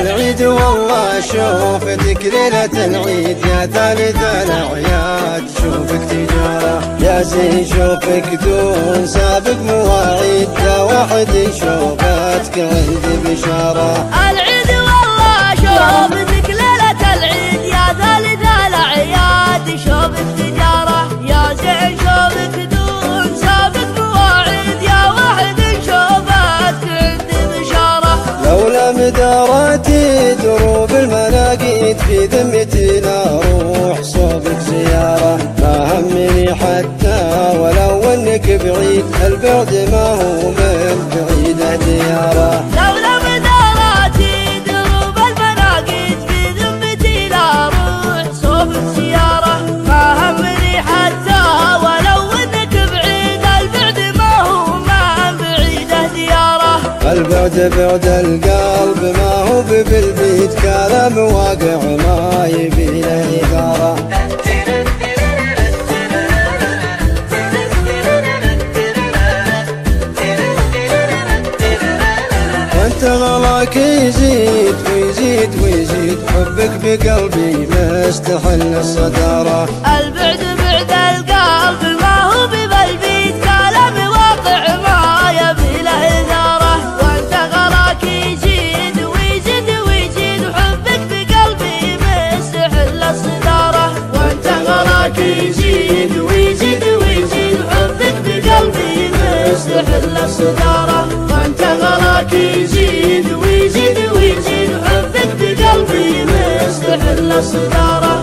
العيد والله شوفتك ليلة العيد يا ثالث الأعياد، شوفك تجارة يا زين شوفك دون سابق مواعيد، يا واحد شوفتك عندي بشارة. العيد والله شوفتك ليلة العيد يا ثالث الأعياد، شوفك تجارة يا زين شوفك دون سابق مواعيد، يا واحد شوفتك عندي بشارة. لولا مداراتي دروب المناقيد في ذمتي لا روح صوبك زيارة، ما همني حتى ولو انك بعيد، البعد ما هو من بعيده ديارة. لولا مداراتي دروب المناقيد في ذمتي لا روح صوبك زيارة، ما همني حتى ولو انك بعيد، البعد ما هو من بعيده ديارة. البعد بعد القلب ما هو بالبيت، كلام واقع ما يبي له إثارة. وانت غلاك يزيد ويزيد ويزيد، حبك بقلبي مستحل الصدارة. البعد بعد القلب ما هو بالبيت، كلام واقع ما يبي له إثارة. وانت غلاك يزيد ويزيد ويزيد، وحبك بقلبي مستحل الصدارة. وانت غلاك يزيد ويزيد ويزيد، وحبك بقلبي مستحل الصدارة. وانت غلاك يزيد ويزيد ويزيد، وحبك بقلبي مستحل الصدارة.